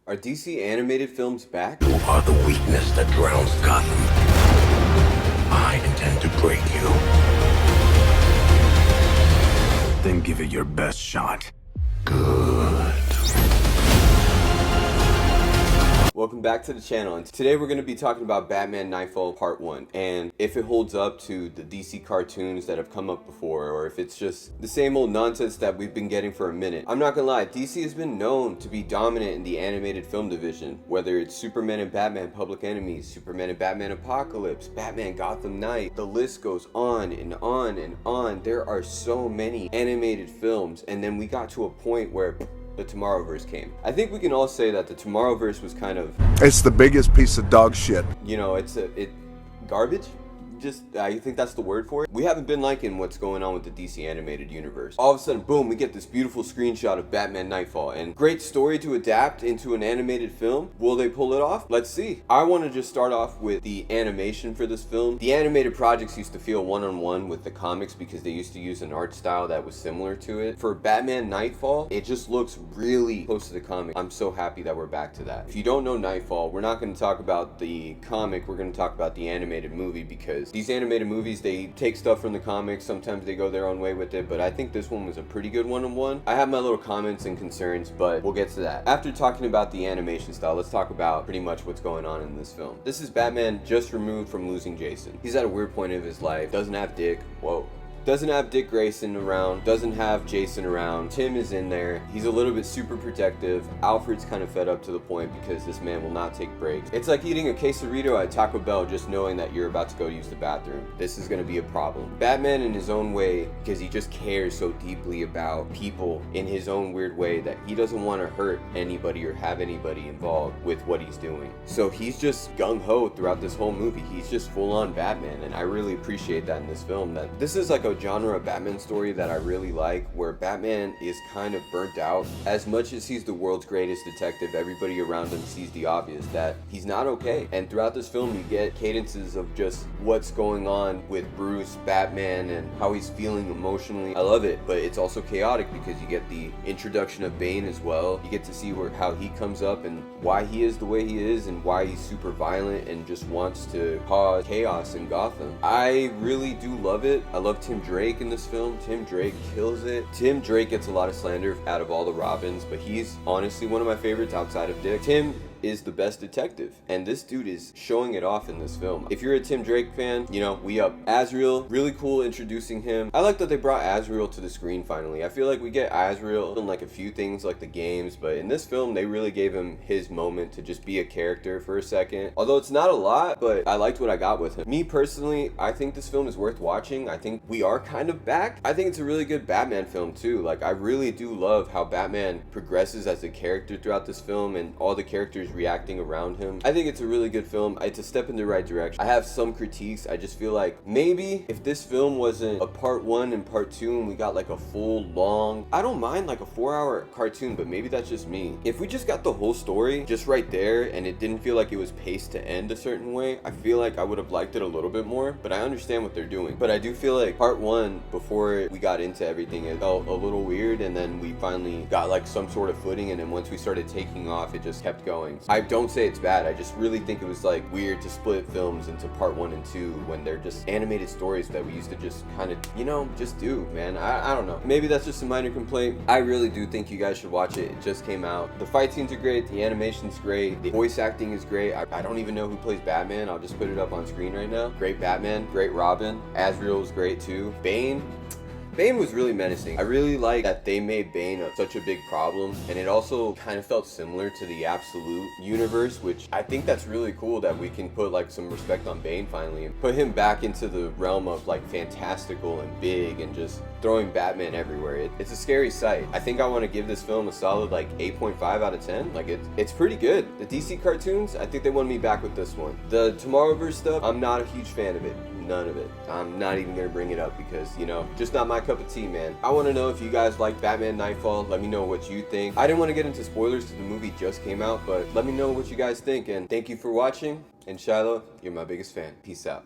Are DC animated films back? You are the weakness that drowns Gotham. I intend to break you. Then give it your best shot. Good. Welcome back to the channel, and today we're going to be talking about Batman Knightfall Part 1 and if it holds up to the DC cartoons that have come up before, or if it's just the same old nonsense that we've been getting for a minute. I'm not gonna lie, DC has been known to be dominant in the animated film division, whether it's Superman and Batman Public Enemies, Superman and Batman Apocalypse, Batman Gotham Knight, the list goes on and on and on. There are so many animated films, and then we got to a point where the Tomorrowverse came. I think we can all say that the Tomorrowverse was kind of... It's the biggest piece of dog shit. You know, garbage? I think that's the word for it. We haven't been liking what's going on with the DC animated universe. All of a sudden, boom, we get this beautiful screenshot of Batman Knightfall, and great story to adapt into an animated film. Will they pull it off? Let's see. I want to just start off with the animation for this film. The animated projects used to feel one-on-one with the comics because they used to use an art style that was similar to it. For Batman Knightfall, it just looks really close to the comic. I'm so happy that we're back to that. If you don't know Knightfall, we're not going to talk about the comic, we're going to talk about the animated movie, because these animated movies, they take stuff from the comics, sometimes they go their own way with it, but I think this one was a pretty good one-on-one. I have my little comments and concerns, but we'll get to that. After talking about the animation style, let's talk about pretty much what's going on in this film. This is Batman just removed from losing Jason. He's at a weird point of his life, doesn't have Dick, doesn't have Dick Grayson around, doesn't have Jason around. Tim is in there. He's a little bit super protective. Alfred's kind of fed up to the point because this man will not take breaks. It's like eating a quesarito at Taco Bell just knowing that you're about to go use the bathroom. This is gonna be a problem. Batman in his own way, because he just cares so deeply about people in his own weird way that he doesn't want to hurt anybody or have anybody involved with what he's doing. So he's just gung-ho throughout this whole movie. He's just full-on Batman, and I really appreciate that in this film. That this is like a genre of Batman story that I really like, where Batman is kind of burnt out. As much as he's the world's greatest detective, everybody around him sees the obvious, that he's not okay. And throughout this film, you get cadences of just what's going on with Bruce, Batman, and how he's feeling emotionally. I love it, but it's also chaotic because you get the introduction of Bane as well. You get to see how he comes up and why he is the way he is and why he's super violent and just wants to cause chaos in Gotham. I really do love it. I love Tim Drake in this film. Tim Drake kills it. Tim Drake gets a lot of slander out of all the Robins, but he's honestly one of my favorites outside of Dick. Tim is the best detective, and this dude is showing it off in this film. If you're a Tim Drake fan, you know, we up. Azrael, really cool introducing him. I like that they brought Azrael to the screen finally. I feel like we get Azrael in like a few things like the games, but in this film they really gave him his moment to just be a character for a second. Although it's not a lot, but I liked what I got with him. Me personally, I think this film is worth watching. I think we are kind of back. I think it's a really good Batman film too. Like, I really do love how Batman progresses as a character throughout this film and all the characters reacting around him. I think it's a really good film. It's a step in the right direction. I have some critiques. I just feel like maybe if this film wasn't a part 1 and part 2 and we got like a full long, I don't mind like a 4-hour cartoon, but maybe that's just me. If we just got the whole story just right there and it didn't feel like it was paced to end a certain way, I feel like I would have liked it a little bit more, but I understand what they're doing. But I do feel like part 1, before we got into everything, it felt a little weird, and then we finally got like some sort of footing, and then once we started taking off, it just kept going. I don't say it's bad. I just really think it was like weird to split films into part 1 and 2 when they're just animated stories that we used to just kind of, you know, just do, man. I don't know. Maybe that's just a minor complaint. I really do think you guys should watch it. It just came out. The fight scenes are great. The animation's great. The voice acting is great. I don't even know who plays Batman. I'll just put it up on screen right now. Great Batman. Great Robin. Azrael was great too. Bane was really menacing. I really like that they made Bane such a big problem, and it also kind of felt similar to the Absolute universe, which I think that's really cool that we can put like some respect on Bane finally and put him back into the realm of like fantastical and big and just throwing Batman everywhere. It's a scary sight. I think I want to give this film a solid like 8.5 out of 10. Like it's pretty good. The DC cartoons, I think they won me back with this one. The Tomorrowverse stuff, I'm not a huge fan of it. None of it. I'm not even gonna bring it up because, you know, just not my cup of tea, man. I want to know if you guys like Batman Knightfall. Let me know what you think. I didn't want to get into spoilers because the movie just came out, but let me know what you guys think, and thank you for watching. And Shiloh, you're my biggest fan. Peace out.